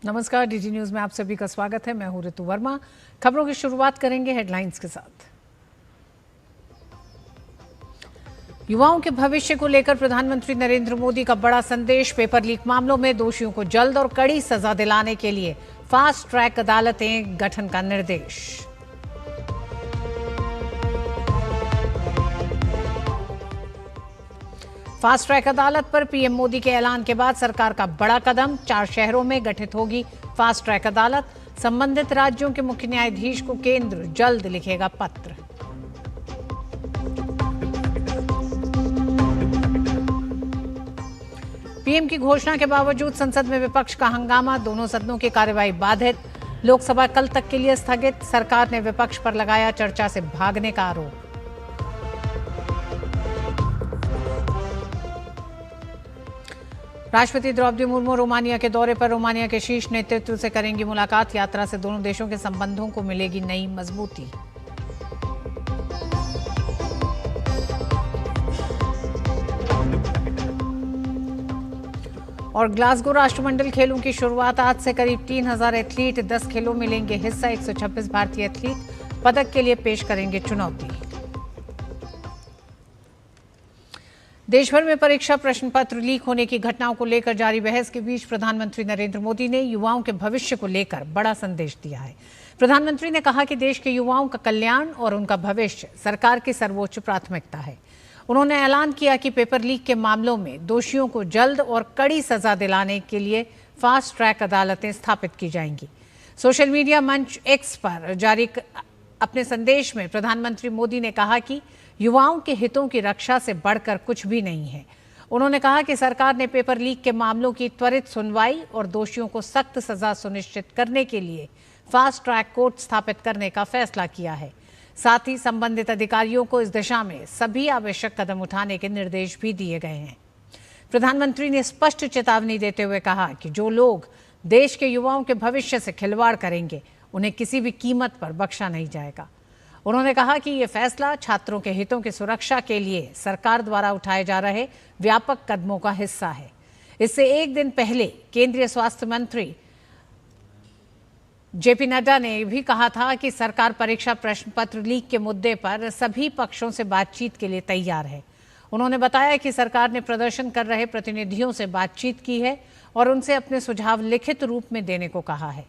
नमस्कार, DD news में आप सभी का स्वागत है। मैं हूं ऋतु वर्मा। खबरों की शुरुआत करेंगे हेडलाइंस के साथ। युवाओं के भविष्य को लेकर प्रधानमंत्री नरेंद्र मोदी का बड़ा संदेश। पेपर लीक मामलों में दोषियों को जल्द और कड़ी सजा दिलाने के लिए फास्ट ट्रैक अदालतें गठन का निर्देश। फास्ट ट्रैक अदालत पर पीएम मोदी के ऐलान के बाद सरकार का बड़ा कदम। 4 शहरों में गठित होगी फास्ट ट्रैक अदालत। संबंधित राज्यों के मुख्य न्यायाधीश को केंद्र जल्द लिखेगा पत्र। पीएम की घोषणा के बावजूद संसद में विपक्ष का हंगामा। दोनों सदनों की कार्यवाही बाधित। लोकसभा कल तक के लिए स्थगित। सरकार ने विपक्ष पर लगाया चर्चा से भागने का आरोप। राष्ट्रपति द्रौपदी मुर्मू रोमानिया के दौरे पर। रोमानिया के शीर्ष नेतृत्व से करेंगी मुलाकात। यात्रा से दोनों देशों के संबंधों को मिलेगी नई मजबूती। और ग्लासगो राष्ट्रमंडल खेलों की शुरुआत आज से। करीब 3000 एथलीट 10 खेलों में लेंगे हिस्सा। 126 भारतीय एथलीट पदक के लिए पेश करेंगे चुनौती। देश भर में परीक्षा प्रश्न पत्र लीक होने की घटनाओं को लेकर जारी बहस के बीच प्रधानमंत्री नरेंद्र मोदी ने युवाओं के भविष्य को लेकर बड़ा संदेश दिया है। प्रधानमंत्री ने कहा कि देश के युवाओं का कल्याण और उनका भविष्य सरकार की सर्वोच्च प्राथमिकता है। उन्होंने ऐलान किया कि पेपर लीक के मामलों में दोषियों को जल्द और कड़ी सजा दिलाने के लिए फास्ट ट्रैक अदालतें स्थापित की जाएंगी। सोशल मीडिया मंच एक्स पर जारी अपने संदेश में प्रधानमंत्री मोदी ने कहा कि युवाओं के हितों की रक्षा से बढ़कर कुछ भी नहीं है। उन्होंने कहा कि सरकार ने पेपर लीक के मामलों की त्वरित सुनवाई और दोषियों को सख्त सजा सुनिश्चित करने के लिए फास्ट ट्रैक कोर्ट स्थापित करने का फैसला किया है। साथ ही संबंधित अधिकारियों को इस दिशा में सभी आवश्यक कदम उठाने के निर्देश भी दिए गए हैं। प्रधानमंत्री ने स्पष्ट चेतावनी देते हुए कहा कि जो लोग देश के युवाओं के भविष्य से खिलवाड़ करेंगे उन्हें किसी भी कीमत पर बख्शा नहीं जाएगा। उन्होंने कहा कि ये फैसला छात्रों के हितों की सुरक्षा के लिए सरकार द्वारा उठाए जा रहे व्यापक कदमों का हिस्सा है। इससे एक दिन पहले केंद्रीय स्वास्थ्य मंत्री जेपी नड्डा ने भी कहा था कि सरकार परीक्षा प्रश्न पत्र लीक के मुद्दे पर सभी पक्षों से बातचीत के लिए तैयार है। उन्होंने बताया कि सरकार ने प्रदर्शन कर रहे प्रतिनिधियों से बातचीत की है और उनसे अपने सुझाव लिखित रूप में देने को कहा है।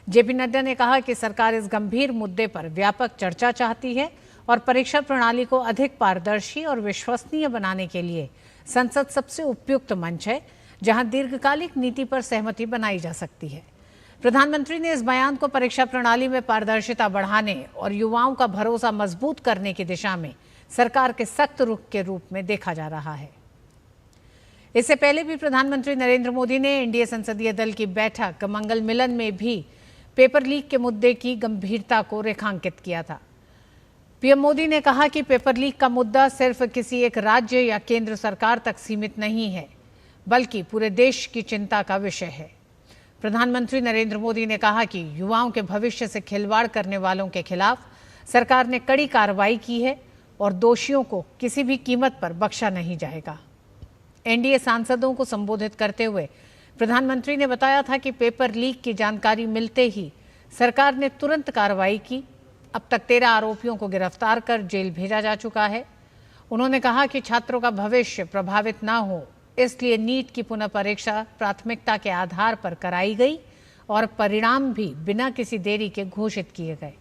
जेपी नड्डा ने कहा कि सरकार इस गंभीर मुद्दे पर व्यापक चर्चा चाहती है और परीक्षा प्रणाली को अधिक पारदर्शी और विश्वसनीय बनाने के लिए संसद सबसे उपयुक्त मंच है जहां दीर्घकालिक नीति पर सहमति बनाई जा सकती है। प्रधानमंत्री ने इस बयान को परीक्षा प्रणाली में पारदर्शिता बढ़ाने और युवाओं का भरोसा मजबूत करने की दिशा में सरकार के सख्त रुख के रूप में देखा जा रहा है। इससे पहले भी प्रधानमंत्री नरेंद्र मोदी ने एनडीए संसदीय दल की बैठक मंगल मिलन में भी पेपर लीक के मुद्दे की गंभीरता को रेखांकित किया था। पीएम मोदी ने कहा कि पेपर लीक का मुद्दा सिर्फ किसी एक राज्य या केंद्र सरकार तक सीमित नहीं है, बल्कि पूरे देश की चिंता का विषय है। प्रधानमंत्री नरेंद्र मोदी ने कहा कि युवाओं के भविष्य से खिलवाड़ करने वालों के खिलाफ सरकार ने कड़ी कार्रवाई की है और दोषियों को किसी भी कीमत पर बख्शा नहीं जाएगा। एनडीए सांसदों को संबोधित करते हुए प्रधानमंत्री ने बताया था कि पेपर लीक की जानकारी मिलते ही सरकार ने तुरंत कार्रवाई की। अब तक 13 आरोपियों को गिरफ्तार कर जेल भेजा जा चुका है। उन्होंने कहा कि छात्रों का भविष्य प्रभावित ना हो, इसलिए नीट की पुनः परीक्षा प्राथमिकता के आधार पर कराई गई और परिणाम भी बिना किसी देरी के घोषित किए गए।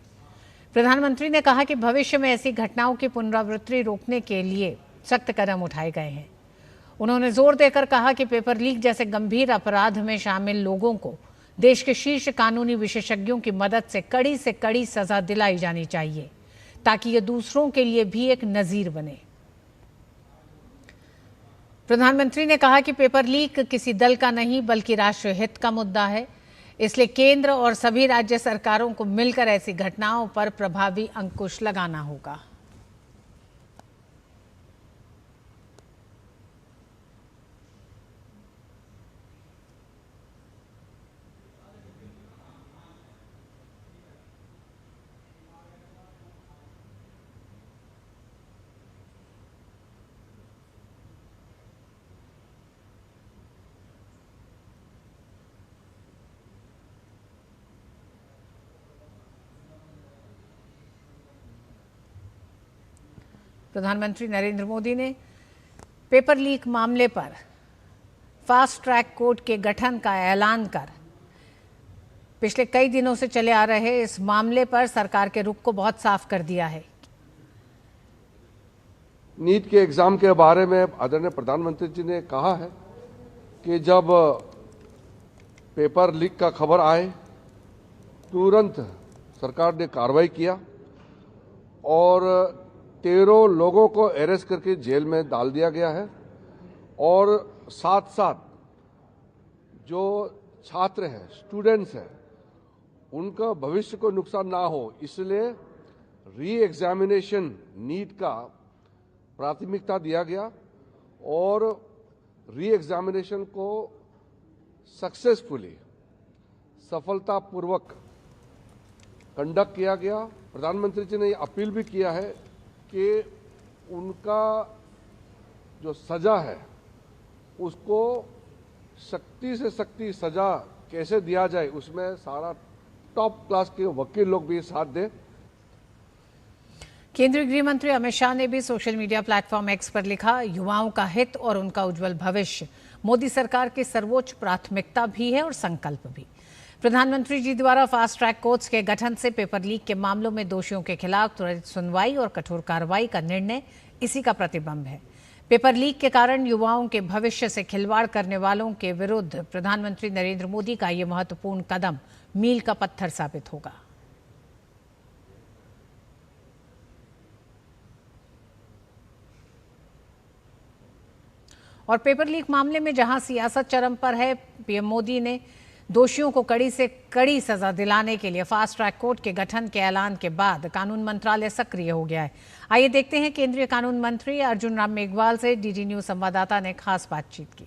प्रधानमंत्री ने कहा कि भविष्य में ऐसी घटनाओं की पुनरावृत्ति रोकने के लिए सख्त कदम उठाए गए हैं। उन्होंने जोर देकर कहा कि पेपर लीक जैसे गंभीर अपराध में शामिल लोगों को देश के शीर्ष कानूनी विशेषज्ञों की मदद से कड़ी सजा दिलाई जानी चाहिए, ताकि ये दूसरों के लिए भी एक नजीर बने। प्रधानमंत्री ने कहा कि पेपर लीक किसी दल का नहीं बल्कि राष्ट्रीय हित का मुद्दा है, इसलिए केंद्र और सभी राज्य सरकारों को मिलकर ऐसी घटनाओं पर प्रभावी अंकुश लगाना होगा। प्रधानमंत्री नरेंद्र मोदी ने पेपर लीक मामले पर फास्ट ट्रैक कोर्ट के गठन का ऐलान कर पिछले कई दिनों से चले आ रहे इस मामले पर सरकार के रुख को बहुत साफ कर दिया है। नीट के एग्जाम के बारे में आदरणीय प्रधानमंत्री जी ने कहा है कि जब पेपर लीक का खबर आए तुरंत सरकार ने कार्रवाई किया और 13 लोगों को अरेस्ट करके जेल में डाल दिया गया है और साथ साथ जो छात्र हैं, स्टूडेंट्स हैं, उनका भविष्य को नुकसान ना हो इसलिए री एग्जामिनेशन नीट का प्राथमिकता दिया गया और री एग्जामिनेशन को सक्सेसफुली सफलतापूर्वक कंडक्ट किया गया। प्रधानमंत्री जी ने ये अपील भी किया है कि उनका जो सजा है उसको सख्ती से सख्ती सजा कैसे दिया जाए उसमें सारा टॉप क्लास के वकील लोग भी साथ दें। केंद्रीय गृह मंत्री अमित शाह ने भी सोशल मीडिया प्लेटफॉर्म एक्स पर लिखा, युवाओं का हित और उनका उज्जवल भविष्य मोदी सरकार की सर्वोच्च प्राथमिकता भी है और संकल्प भी। प्रधानमंत्री जी द्वारा फास्ट ट्रैक कोर्ट्स के गठन से पेपर लीक के मामलों में दोषियों के खिलाफ त्वरित सुनवाई और कठोर कार्रवाई का निर्णय इसी का प्रतिबिंब है। पेपर लीक के कारण युवाओं के भविष्य से खिलवाड़ करने वालों के विरुद्ध प्रधानमंत्री नरेंद्र मोदी का ये महत्वपूर्ण कदम मील का पत्थर साबित होगा। और पेपर लीक मामले में जहां सियासत चरम पर है, पीएम मोदी ने दोषियों को कड़ी से कड़ी सजा दिलाने के लिए फास्ट ट्रैक कोर्ट के गठन के ऐलान के बाद कानून मंत्रालय सक्रिय हो गया है। आइए देखते हैं केंद्रीय कानून मंत्री अर्जुन राम मेघवाल से डीडी न्यूज संवाददाता ने खास बातचीत की।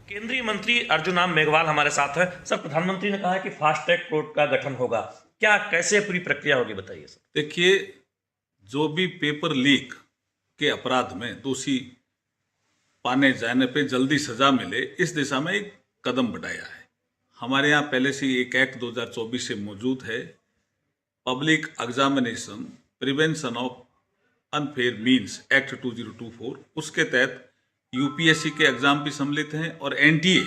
केंद्रीय मंत्री अर्जुन राम मेघवाल हमारे साथ है। सर, प्रधानमंत्री ने कहा है कि फास्ट ट्रैक कोर्ट का गठन होगा, क्या कैसे पूरी प्रक्रिया होगी, बताइए सर। देखिए, जो भी पेपर लीक के अपराध में दोषी पाने जाने पे जल्दी सजा मिले, इस दिशा में एक कदम बढ़ाया है। हमारे यहाँ पहले से एक एक्ट 2024 से मौजूद है, public examination prevention of unfair means act 2024। उसके तहत यूपीएससी के एग्जाम भी सम्मिलित हैं और एनटीए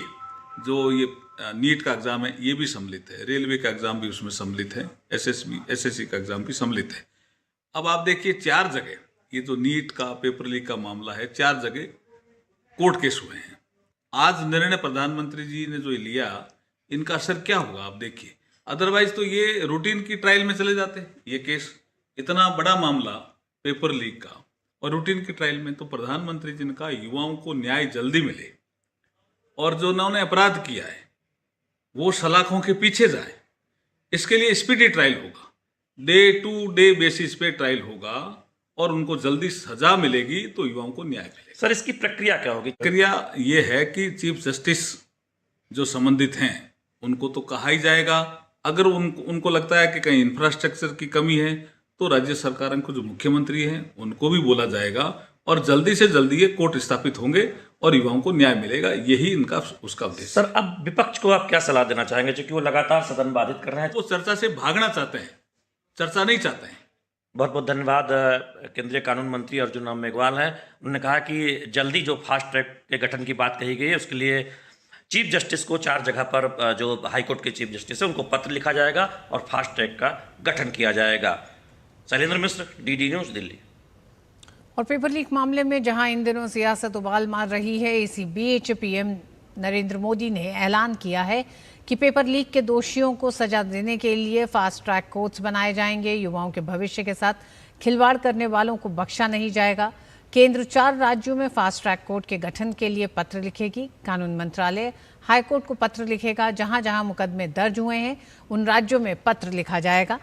जो ये नीट का एग्जाम है ये भी सम्मिलित है, रेलवे का एग्जाम भी उसमें सम्मिलित है, एसएससी का एग्जाम भी सम्मिलित है। अब आप देखिए 4 जगह ये जो नीट का पेपर लीक का मामला है, 4 जगह कोर्ट केस हुए हैं। आज निर्णय प्रधानमंत्री जी ने जो लिया, इनका असर क्या होगा आप देखिए। अदरवाइज तो ये रूटीन की ट्रायल में चले जाते ये केस, इतना बड़ा मामला पेपर लीक का और रूटीन की ट्रायल में। तो प्रधानमंत्री जी ने कहा युवाओं को न्याय जल्दी मिले और जो उन्होंने अपराध किया है वो सलाखों के पीछे जाए, इसके लिए स्पीडी ट्रायल होगा, डे टू डे बेसिस पे ट्रायल होगा और उनको जल्दी सजा मिलेगी तो युवाओं को न्याय मिलेगा। सर, इसकी प्रक्रिया क्या होगी? प्रक्रिया ये है कि चीफ जस्टिस जो संबंधित हैं उनको तो कहा ही जाएगा। अगर उनको लगता है कि कहीं इंफ्रास्ट्रक्चर की कमी है तो राज्य सरकारों को जो मुख्यमंत्री हैं उनको भी बोला जाएगा और जल्दी से जल्दी ये कोर्ट स्थापित होंगे और युवाओं को न्याय मिलेगा। यही इनका उसका उद्देश्य। सर, अब विपक्ष को आप क्या सलाह देना चाहेंगे, क्योंकि वो लगातार सदन बाधित कर रहे हैं? वो चर्चा से भागना चाहते हैं, चर्चा नहीं चाहते हैं। बहुत बहुत धन्यवाद। केंद्रीय कानून मंत्री अर्जुन राम मेघवाल हैं। उन्होंने कहा कि जल्दी जो फास्ट ट्रैक के गठन की बात कही गई है उसके लिए चीफ जस्टिस को 4 जगह पर जो हाईकोर्ट के चीफ जस्टिस है उनको पत्र लिखा जाएगा और फास्ट ट्रैक का गठन किया जाएगा। शैलेंद्र मिश्र, डीडी न्यूज, दिल्ली। और पेपर लीक मामले में जहां इन दिनों सियासत उबाल मार रही है, इसी बीच पीएम नरेंद्र मोदी ने ऐलान किया है कि पेपर लीक के दोषियों को सजा देने के लिए फास्ट ट्रैक कोर्ट्स बनाए जाएंगे। युवाओं के भविष्य के साथ खिलवाड़ करने वालों को बख्शा नहीं जाएगा। केंद्र 4 राज्यों में फास्ट ट्रैक कोर्ट के गठन के लिए पत्र लिखेगी। कानून मंत्रालय हाईकोर्ट को पत्र लिखेगा। जहां जहां मुकदमे दर्ज हुए हैं उन राज्यों में पत्र लिखा जाएगा।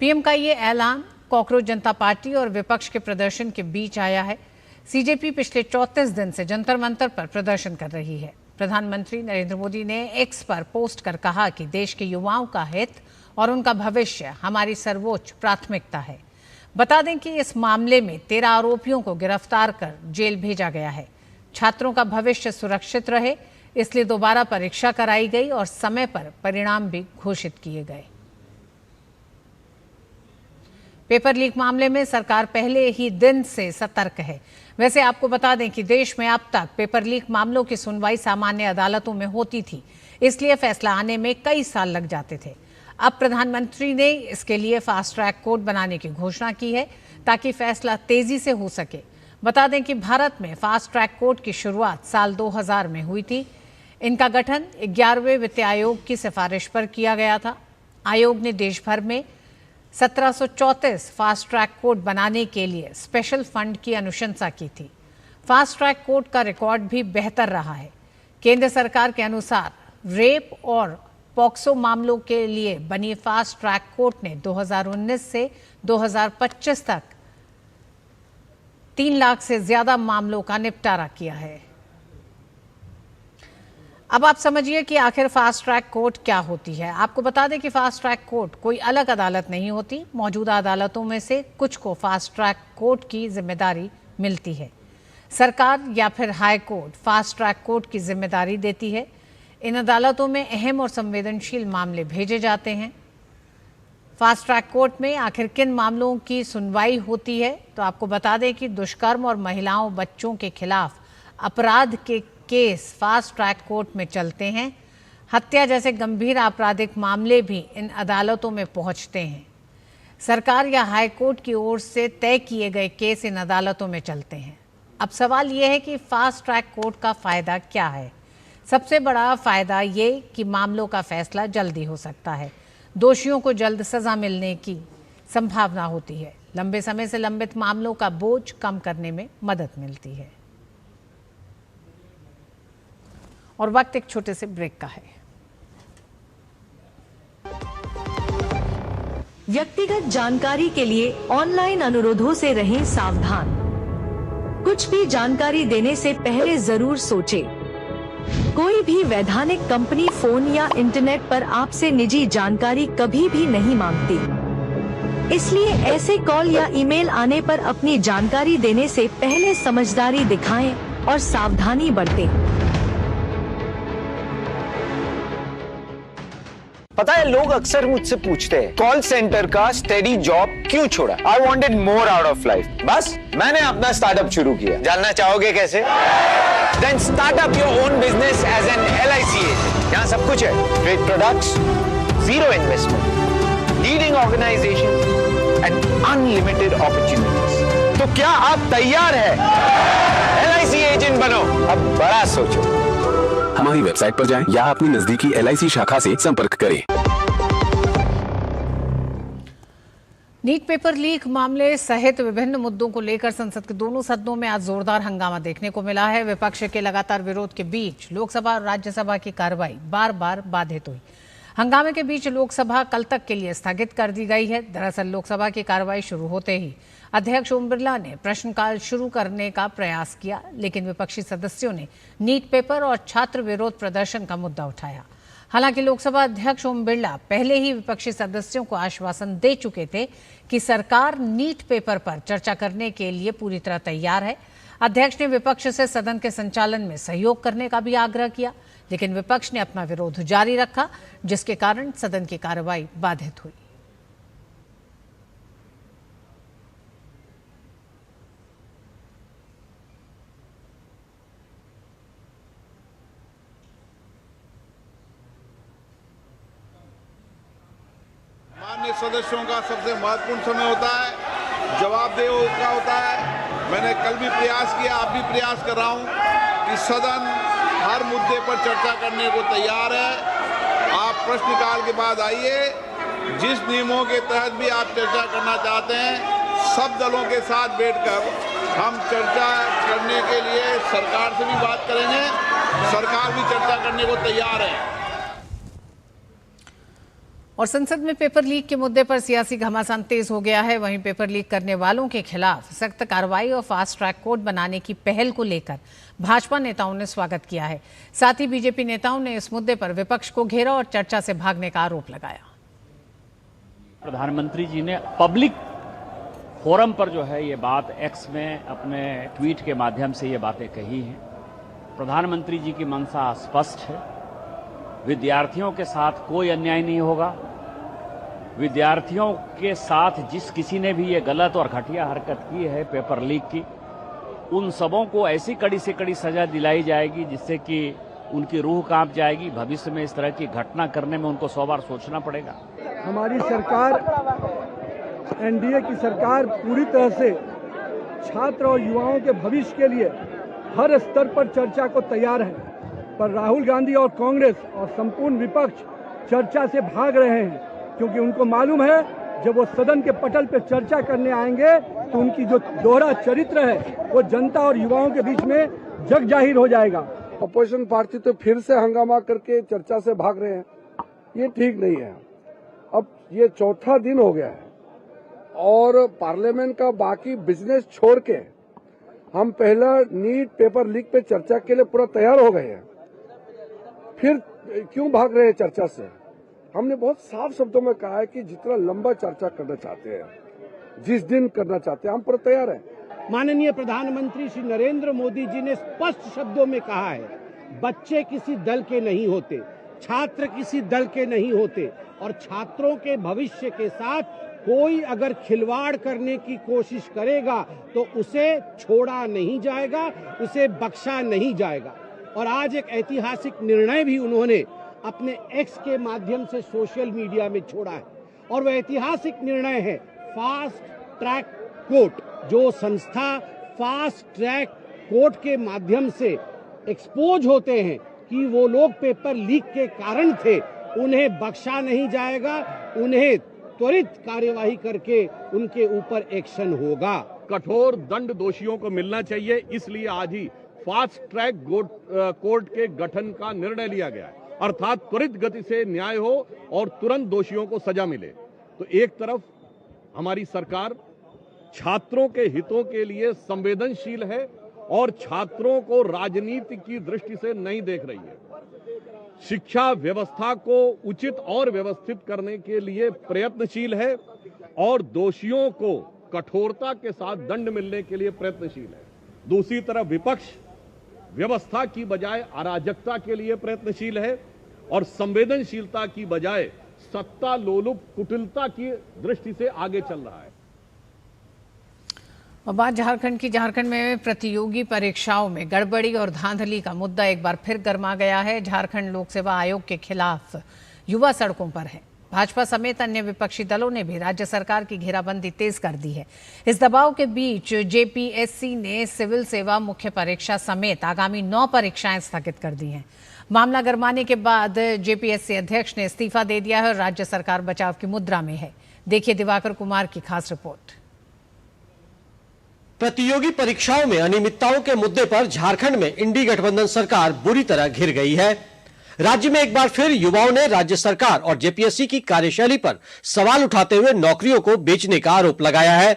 पीएम का ये ऐलान कॉकरोच जनता पार्टी और विपक्ष के प्रदर्शन के बीच आया है। सीजेपी पिछले 34 दिन से जंतर मंतर पर प्रदर्शन कर रही है। प्रधानमंत्री नरेंद्र मोदी ने एक्स पर पोस्ट कर कहा कि देश के युवाओं का हित और उनका भविष्य हमारी सर्वोच्च प्राथमिकता है। बता दें कि इस मामले में 13 आरोपियों को गिरफ्तार कर जेल भेजा गया है। छात्रों का भविष्य सुरक्षित रहे इसलिए दोबारा परीक्षा कराई गई और समय पर परिणाम भी घोषित किए गए। पेपर लीक मामले में सरकार पहले ही दिन से सतर्क है। वैसे आपको बता दें कि देश में अब तक पेपर लीक मामलों की सुनवाई सामान्य अदालतों में होती थी, इसलिए फैसला आने में कई साल लग जाते थे। अब प्रधानमंत्री ने इसके लिए फास्ट ट्रैक कोर्ट बनाने की घोषणा की है ताकि फैसला तेजी से हो सके। बता दें कि भारत में फास्ट ट्रैक कोर्ट की शुरुआत साल 2000 में हुई थी। इनका गठन 11वें वित्त आयोग की सिफारिश पर किया गया था। आयोग ने देश भर में 1734 फास्ट ट्रैक कोर्ट बनाने के लिए स्पेशल फंड की अनुशंसा की थी। फास्ट ट्रैक कोर्ट का रिकॉर्ड भी बेहतर रहा है। केंद्र सरकार के अनुसार रेप और पॉक्सो मामलों के लिए बनी फास्ट ट्रैक कोर्ट ने 2019 से 2025 तक 3 लाख से ज्यादा मामलों का निपटारा किया है। अब आप समझिए कि आखिर फास्ट ट्रैक कोर्ट क्या होती है। आपको बता दें कि फास्ट ट्रैक कोर्ट कोई अलग अदालत नहीं होती। मौजूदा अदालतों में से कुछ को फास्ट ट्रैक कोर्ट की जिम्मेदारी मिलती है। सरकार या फिर high court fast track court की जिम्मेदारी देती है। इन अदालतों में अहम और संवेदनशील मामले भेजे जाते हैं। फास्ट ट्रैक कोर्ट में आखिर किन मामलों की सुनवाई होती है, तो आपको बता दें कि दुष्कर्म और महिलाओं बच्चों के खिलाफ अपराध के केस फास्ट ट्रैक कोर्ट में चलते हैं। हत्या जैसे गंभीर आपराधिक मामले भी इन अदालतों में पहुंचते हैं। सरकार या हाई कोर्ट की ओर से तय किए गए केस इन अदालतों में चलते हैं। अब सवाल यह है कि फास्ट ट्रैक कोर्ट का फायदा क्या है। सबसे बड़ा फायदा ये कि मामलों का फैसला जल्दी हो सकता है। दोषियों को जल्द सजा मिलने की संभावना होती है। लंबे समय से लंबित मामलों का बोझ कम करने में मदद मिलती है। और वक्त एक छोटे से ब्रेक का है। व्यक्तिगत जानकारी के लिए ऑनलाइन अनुरोधों से रहें सावधान। कुछ भी जानकारी देने से पहले जरूर सोचें। कोई भी वैधानिक कंपनी फोन या इंटरनेट पर आपसे निजी जानकारी कभी भी नहीं मांगती। इसलिए ऐसे कॉल या ईमेल आने पर अपनी जानकारी देने से पहले समझदारी दिखाएं और सावधानी बरतें। पता है, लोग अक्सर मुझसे पूछते हैं कॉल सेंटर का स्टेडी जॉब क्यों छोड़ा। I wanted more out of life. बस मैंने अपना स्टार्टअप शुरू किया। जानना चाहोगे कैसे? Then start up your own business as an LIC agent. यहाँ सब कुछ है। Great products, zero investment, leading organisation and unlimited opportunities. तो क्या आप तैयार है? LIC एजेंट बनो। अब बड़ा सोचो। हमारी वेबसाइट पर जाएं या अपनी नजदीकी LIC शाखा से संपर्क करें। नीट पेपर लीक मामले सहित विभिन्न मुद्दों को लेकर संसद के दोनों सदनों में आज जोरदार हंगामा देखने को मिला है। विपक्ष के लगातार विरोध के बीच लोकसभा और राज्यसभा की कार्रवाई बार बार बाधित हुई। हंगामे के बीच लोकसभा कल तक के लिए स्थगित कर दी गई है। दरअसल लोकसभा की कार्रवाई शुरू होते ही अध्यक्ष ओम बिरला ने प्रश्नकाल शुरू करने का प्रयास किया, लेकिन विपक्षी सदस्यों ने नीट पेपर और छात्र विरोध प्रदर्शन का मुद्दा उठाया। हालांकि लोकसभा अध्यक्ष ओम बिरला पहले ही विपक्षी सदस्यों को आश्वासन दे चुके थे कि सरकार नीट पेपर पर चर्चा करने के लिए पूरी तरह तैयार है। अध्यक्ष ने विपक्ष से सदन के संचालन में सहयोग करने का भी आग्रह किया, लेकिन विपक्ष ने अपना विरोध जारी रखा, जिसके कारण सदन की कार्रवाई बाधित हुई। माननीय सदस्यों का सबसे महत्वपूर्ण समय होता है, जवाबदेह का होता है। मैंने कल भी प्रयास किया, आप भी प्रयास कर रहा हूं कि सदन हर मुद्दे पर चर्चा करने को तैयार है। आप प्रश्नकाल के बाद आइए, जिस नियमों के तहत भी आप चर्चा करना चाहते हैं, सब दलों के साथ बैठकर हम चर्चा करने के लिए सरकार से भी बात करेंगे। सरकार भी चर्चा करने को तैयार है। और संसद में पेपर लीक के मुद्दे पर सियासी घमासान तेज हो गया है। वहीं पेपर लीक करने वालों के खिलाफ सख्त कार्रवाई और फास्ट ट्रैक कोर्ट बनाने की पहल को लेकर भाजपा नेताओं ने स्वागत किया है। साथ ही बीजेपी नेताओं ने इस मुद्दे पर विपक्ष को घेरा और चर्चा से भागने का आरोप लगाया। प्रधानमंत्री जी ने पब्लिक फोरम पर जो है ये बात एक्स में अपने ट्वीट के माध्यम से ये बातें कही हैं। प्रधानमंत्री जी की मंशा स्पष्ट है, विद्यार्थियों के साथ कोई अन्याय नहीं होगा। विद्यार्थियों के साथ जिस किसी ने भी ये गलत और घटिया हरकत की है पेपर लीक की, उन सबों को ऐसी कड़ी से कड़ी सजा दिलाई जाएगी जिससे कि उनकी रूह कांप जाएगी। भविष्य में इस तरह की घटना करने में उनको 100 बार सोचना पड़ेगा। हमारी सरकार, एनडीए की सरकार पूरी तरह से छात्र और युवाओं के भविष्य के लिए हर स्तर पर चर्चा को तैयार है, पर राहुल गांधी और कांग्रेस और संपूर्ण विपक्ष चर्चा से भाग रहे हैं, क्योंकि उनको मालूम है जब वो सदन के पटल पर चर्चा करने आएंगे तो उनकी जो दोहरा चरित्र है वो जनता और युवाओं के बीच में जग जाहिर हो जाएगा। अपोजिशन पार्टी तो फिर से हंगामा करके चर्चा से भाग रहे हैं, ये ठीक नहीं है। अब ये चौथा दिन हो गया है और पार्लियामेंट का बाकी बिजनेस छोड़ के हम पहला नीट पेपर लीक पे चर्चा के लिए पूरा तैयार हो गए हैं, फिर क्यों भाग रहे हैं चर्चा से? हमने बहुत साफ शब्दों में कहा है कि जितना लंबा चर्चा करना चाहते हैं, जिस दिन करना चाहते हैं, हम पूरा तैयार हैं। माननीय प्रधानमंत्री श्री नरेंद्र मोदी जी ने स्पष्ट शब्दों में कहा है, बच्चे किसी दल के नहीं होते, छात्र किसी दल के नहीं होते, और छात्रों के भविष्य के साथ कोई अगर खिलवाड़ करने की कोशिश करेगा तो उसे छोड़ा नहीं जाएगा, उसे बख्शा नहीं जाएगा। और आज एक ऐतिहासिक निर्णय भी उन्होंने अपने एक्स के माध्यम से सोशल मीडिया में छोड़ा है, और वह ऐतिहासिक निर्णय है फास्ट ट्रैक कोर्ट। जो संस्था फास्ट ट्रैक कोर्ट के माध्यम से एक्सपोज होते हैं कि वो लोग पेपर लीक के कारण थे, उन्हें बख्शा नहीं जाएगा, उन्हें त्वरित कार्यवाही करके उनके ऊपर एक्शन होगा। कठोर दंड दोषियों को मिलना चाहिए, इसलिए आज ही फास्ट ट्रैक कोर्ट के गठन का निर्णय लिया गया है, अर्थात त्वरित गति से न्याय हो और तुरंत दोषियों को सजा मिले। तो एक तरफ हमारी सरकार छात्रों के हितों के लिए संवेदनशील है और छात्रों को राजनीति की दृष्टि से नहीं देख रही है, शिक्षा व्यवस्था को उचित और व्यवस्थित करने के लिए प्रयत्नशील है और दोषियों को कठोरता के साथ दंड मिलने के लिए प्रयत्नशील है। दूसरी तरफ विपक्ष व्यवस्था की बजाय अराजकता के लिए प्रयत्नशील है और संवेदनशीलता की बजाय सत्ता लोलुप कुटिलता की दृष्टि से आगे चल रहा है। और बात झारखंड की। झारखंड में प्रतियोगी परीक्षाओं में गड़बड़ी और धांधली का मुद्दा एक बार फिर गर्मा गया है। झारखंड लोक सेवा आयोग के खिलाफ युवा सड़कों पर है। भाजपा समेत अन्य विपक्षी दलों ने भी राज्य सरकार की घेराबंदी तेज कर दी है। इस दबाव के बीच जेपीएससी ने सिविल सेवा मुख्य परीक्षा समेत आगामी 9 परीक्षाएं स्थगित कर दी हैं। मामला गरमाने के बाद जेपीएससी अध्यक्ष ने इस्तीफा दे दिया है और राज्य सरकार बचाव की मुद्रा में है। देखिए दिवाकर कुमार की खास रिपोर्ट। प्रतियोगी परीक्षाओं में अनियमितताओं के मुद्दे पर झारखंड में इंडी गठबंधन सरकार बुरी तरह घिर गई है। राज्य में एक बार फिर युवाओं ने राज्य सरकार और जेपीएससी की कार्यशैली पर सवाल उठाते हुए नौकरियों को बेचने का आरोप लगाया है।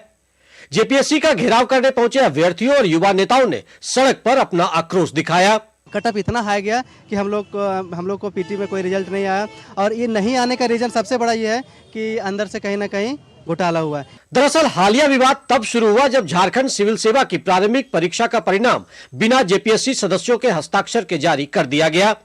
जेपीएससी का घेराव करने पहुंचे अभ्यर्थियों और युवा नेताओं ने सड़क पर अपना आक्रोश दिखाया। कटअप इतना हाई गया कि हम लोग को पीटी में कोई रिजल्ट नहीं आया, और ये नहीं आने का रीजन सबसे बड़ा ये है कि अंदर से कहीं ना कहीं घोटाला हुआ है। दरअसल हालिया विवाद तब शुरू हुआ जब झारखंड सिविल सेवा की प्रारंभिक परीक्षा का परिणाम बिना जेपीएससी सदस्यों के हस्ताक्षर के जारी कर दिया गया।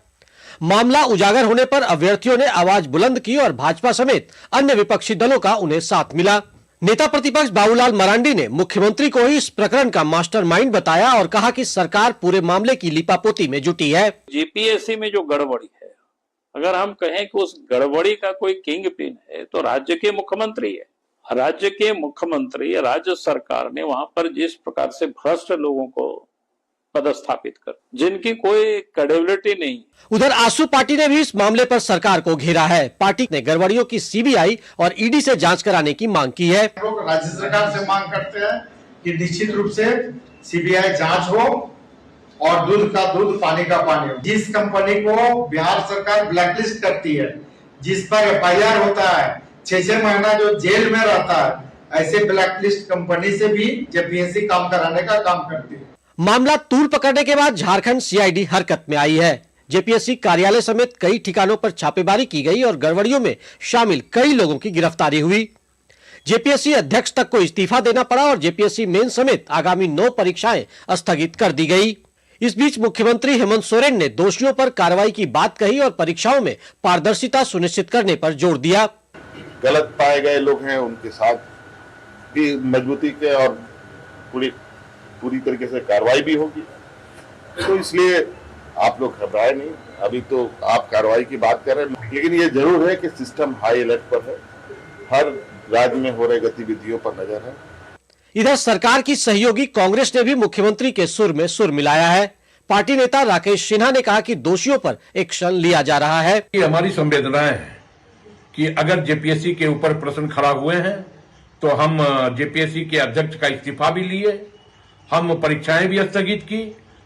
मामला उजागर होने पर अभ्यर्थियों ने आवाज बुलंद की और भाजपा समेत अन्य विपक्षी दलों का उन्हें साथ मिला। नेता प्रतिपक्ष बाबूलाल मरांडी ने मुख्यमंत्री को ही इस प्रकरण का मास्टरमाइंड बताया और कहा कि सरकार पूरे मामले की लिपापोती में जुटी है। जेपीएससी में जो गड़बड़ी है, अगर हम कहें कि उस गड़बड़ी का कोई किंग पिन है तो राज्य के मुख्यमंत्री है। राज्य के मुख्यमंत्री, राज्य सरकार ने वहां पर जिस प्रकार से भ्रष्ट लोगों को पदस्थापित कर, जिनकी कोई क्रेडिबिलिटी नहीं। उधर आसू पार्टी ने भी इस मामले पर सरकार को घेरा है। पार्टी ने गड़बड़ियों की सीबीआई और ईडी से जांच कराने की मांग की है। राज्य सरकार से मांग करते हैं कि निश्चित रूप से सीबीआई जांच हो और दूध का दूध पानी का पानी हो। जिस कंपनी को बिहार सरकार ब्लैकलिस्ट करती है, जिस पर एफआईआर होता है, 6 महीना जो जेल में रहता है, ऐसे ब्लैकलिस्ट कंपनी से भी जेपीएससी काम कराने का काम करती है। मामला तूल पकड़ने के बाद झारखंड सीआईडी हरकत में आई है। जेपीएससी कार्यालय समेत कई ठिकानों पर छापेमारी की गई और गड़बड़ियों में शामिल कई लोगों की गिरफ्तारी हुई। जेपीएससी अध्यक्ष तक को इस्तीफा देना पड़ा और जेपीएससी मेन समेत आगामी 9 परीक्षाएं स्थगित कर दी गई। इस बीच मुख्यमंत्री हेमंत सोरेन ने दोषियों पर कार्रवाई की बात कही और परीक्षाओं में पारदर्शिता सुनिश्चित करने पर जोर दिया। गलत पाए गए लोग हैं उनके साथ भी मजबूती के और पूरी तरीके से कार्रवाई भी होगी। तो इसलिए आप लोग घबराए नहीं, अभी तो आप कार्रवाई की बात कर रहे हैं, लेकिन ये जरूर है कि सिस्टम हाई अलर्ट पर है, हर राज्य में हो रही गतिविधियों पर नजर है। इधर सरकार की सहयोगी कांग्रेस ने भी मुख्यमंत्री के सुर में सुर मिलाया है। पार्टी नेता राकेश सिन्हा ने कहा कि दोषियों पर एक्शन लिया जा रहा है। हमारी संवेदनाएं है कि अगर जेपीएससी के ऊपर प्रश्न खड़ा हुए हैं तो हम जेपीएससी के अध्यक्ष का इस्तीफा भी लिए, हम परीक्षाएं भी स्थगित की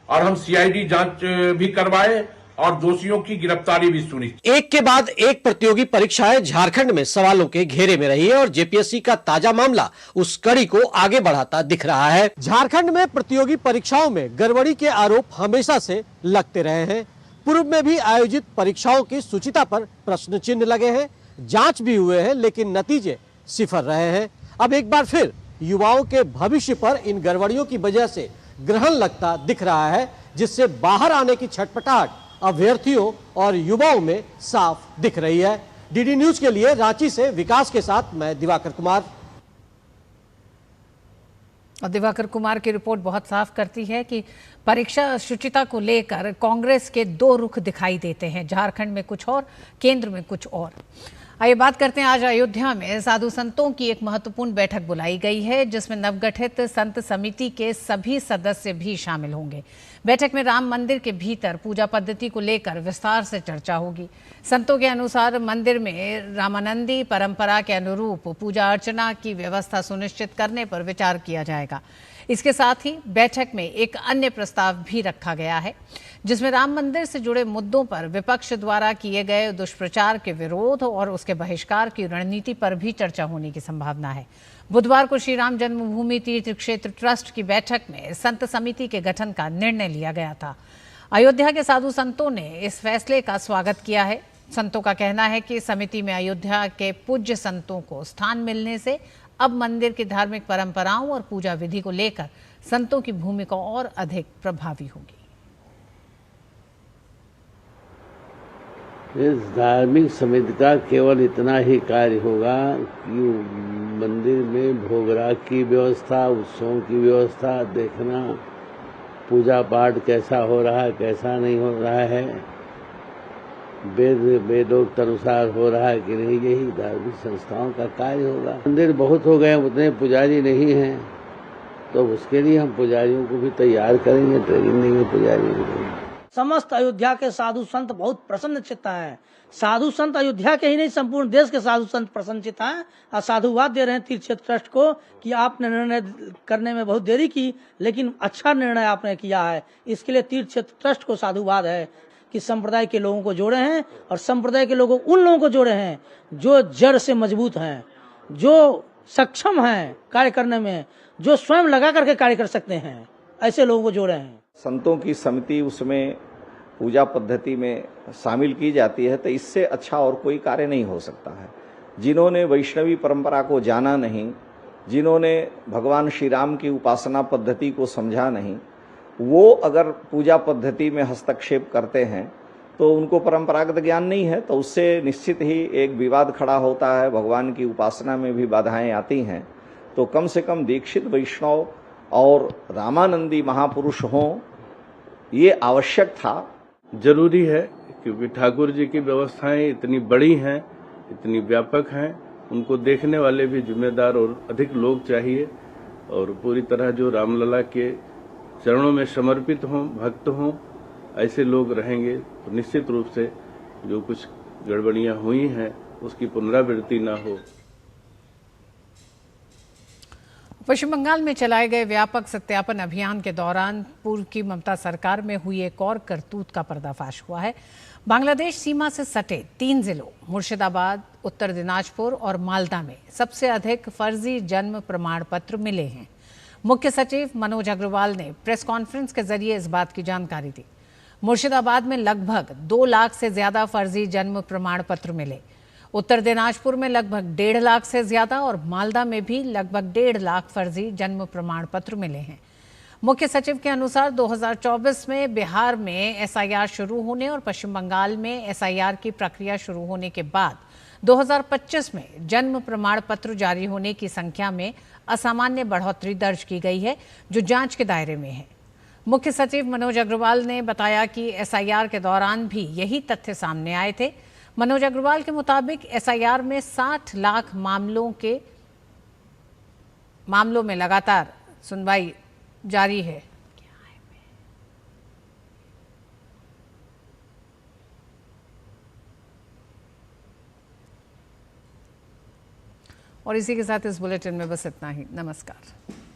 और हम सीआईडी जांच भी करवाए और दोषियों की गिरफ्तारी भी सुनिश्चित। एक के बाद एक प्रतियोगी परीक्षाएं झारखंड में सवालों के घेरे में रही है और जेपीएससी का ताजा मामला उस कड़ी को आगे बढ़ाता दिख रहा है। झारखंड में प्रतियोगी परीक्षाओं में गड़बड़ी के आरोप हमेशा से लगते रहे हैं। पूर्व में भी आयोजित परीक्षाओं की शुचिता पर प्रश्न चिन्ह लगे हैं, जांच भी हुए हैं, लेकिन नतीजे सिफर रहे हैं। अब एक बार फिर युवाओं के भविष्य पर इन गड़बड़ियों की वजह से ग्रहण लगता दिख रहा है, जिससे बाहर आने की छटपटाहट अभ्यर्थियों और युवाओं में साफ दिख रही है। डीडी न्यूज के लिए रांची से विकास के साथ मैं दिवाकर कुमार। और दिवाकर कुमार की रिपोर्ट बहुत साफ करती है कि परीक्षा शुचिता को लेकर कांग्रेस के दो रुख दिखाई देते हैं, झारखंड में कुछ और, केंद्र में कुछ और। आइए बात करते हैं, आज अयोध्या में साधु संतों की एक महत्वपूर्ण बैठक बुलाई गई है, जिसमें नवगठित संत समिति के सभी सदस्य भी शामिल होंगे। बैठक में राम मंदिर के भीतर पूजा पद्धति को लेकर विस्तार से चर्चा होगी। संतों के अनुसार मंदिर में रामानंदी परंपरा के अनुरूप पूजा अर्चना की व्यवस्था सुनिश्चित करने पर विचार किया जाएगा। इसके साथ ही बैठक में एक अन्य प्रस्ताव भी रखा गया है, जिसमें राम मंदिर से जुड़े मुद्दों पर विपक्ष द्वारा किए गए दुष्प्रचार के विरोध और उसके बहिष्कार की रणनीति पर भी चर्चा होने की संभावना है। बुधवार को श्री राम जन्मभूमि तीर्थ क्षेत्र ट्रस्ट की बैठक में संत समिति के गठन का निर्णय लिया गया था। अयोध्या के साधु संतों ने इस फैसले का स्वागत किया है। संतों का कहना है कि समिति में अयोध्या के पूज्य संतों को स्थान मिलने से अब मंदिर की धार्मिक परंपराओं और पूजा विधि को लेकर संतों की भूमिका और अधिक प्रभावी होगी। इस धार्मिक समिति का केवल इतना ही कार्य होगा कि मंदिर में भोगराग की व्यवस्था, उत्सवों की व्यवस्था देखना, पूजा पाठ कैसा हो रहा है कैसा नहीं हो रहा है, वेदोक्त अनुसार हो रहा है कि नहीं, यही धार्मिक संस्थाओं का कार्य होगा। मंदिर बहुत हो गए, उतने पुजारी नहीं हैं, तो उसके लिए हम पुजारियों को भी तैयार करेंगे, ट्रेनिंग देंगे पुजारियों को। समस्त अयोध्या के साधु संत बहुत प्रसन्न चित्त हैं। साधु संत अयोध्या के ही नहीं, संपूर्ण देश के साधु संत प्रसन्न चित्त हैं और साधुवाद दे रहे हैं तीर्थ क्षेत्र ट्रस्ट को कि आपने निर्णय करने में बहुत देरी की, लेकिन अच्छा निर्णय आपने किया है। इसके लिए तीर्थ क्षेत्र ट्रस्ट को साधुवाद है कि संप्रदाय के लोगों को जोड़े हैं और संप्रदाय के लोगों उन लोगों को जोड़े हैं जो जड़ से मजबूत हैं, जो सक्षम हैं कार्य करने में, जो स्वयं लगा करके कार्य कर सकते हैं, ऐसे लोगों को जोड़े हैं। संतों की समिति उसमें पूजा पद्धति में शामिल की जाती है, तो इससे अच्छा और कोई कार्य नहीं हो सकता है। जिन्होंने वैष्णवी परंपरा को जाना नहीं, जिन्होंने भगवान श्री राम की उपासना पद्धति को समझा नहीं, वो अगर पूजा पद्धति में हस्तक्षेप करते हैं तो उनको परंपरागत ज्ञान नहीं है, तो उससे निश्चित ही एक विवाद खड़ा होता है, भगवान की उपासना में भी बाधाएं आती हैं। तो कम से कम दीक्षित वैष्णव और रामानंदी महापुरुष हों, ये आवश्यक था, जरूरी है, क्योंकि ठाकुर जी की व्यवस्थाएं इतनी बड़ी हैं, इतनी व्यापक हैं, उनको देखने वाले भी जिम्मेदार और अधिक लोग चाहिए और पूरी तरह जो रामलला के चरणों में समर्पित हों, भक्त हों, ऐसे लोग रहेंगे तो निश्चित रूप से जो कुछ गड़बड़ियां हुई हैं उसकी पुनरावृत्ति ना हो। पश्चिम बंगाल में चलाए गए व्यापक सत्यापन अभियान के दौरान पूर्व की ममता सरकार में हुई एक और करतूत का पर्दाफाश हुआ है। बांग्लादेश सीमा से सटे 3 जिलों मुर्शिदाबाद, उत्तर दिनाजपुर और मालदा में सबसे अधिक फर्जी जन्म प्रमाण पत्र मिले हैं। मुख्य सचिव मनोज अग्रवाल ने प्रेस कॉन्फ्रेंस के जरिए इस बात की जानकारी दी। मुर्शिदाबाद में लगभग 2 लाख से ज्यादा फर्जी जन्म प्रमाण पत्र मिले। उत्तर दिनाजपुर में लगभग 1.5 लाख से ज्यादा और मालदा में भी लगभग 1.5 लाख फर्जी जन्म प्रमाण पत्र मिले हैं। मुख्य सचिव के अनुसार 2024 में बिहार में एसआईआर शुरू होने और पश्चिम बंगाल में एसआईआर की प्रक्रिया शुरू होने के बाद 2025 में जन्म प्रमाण पत्र जारी होने की संख्या में असामान्य बढ़ोतरी दर्ज की गई है, जो जांच के दायरे में है। मुख्य सचिव मनोज अग्रवाल ने बताया कि एसआईआर के दौरान भी यही तथ्य सामने आए थे। मनोज अग्रवाल के मुताबिक एसआईआर में 60 लाख मामलों में लगातार सुनवाई जारी है। और इसी के साथ इस बुलेटिन में बस इतना ही। नमस्कार।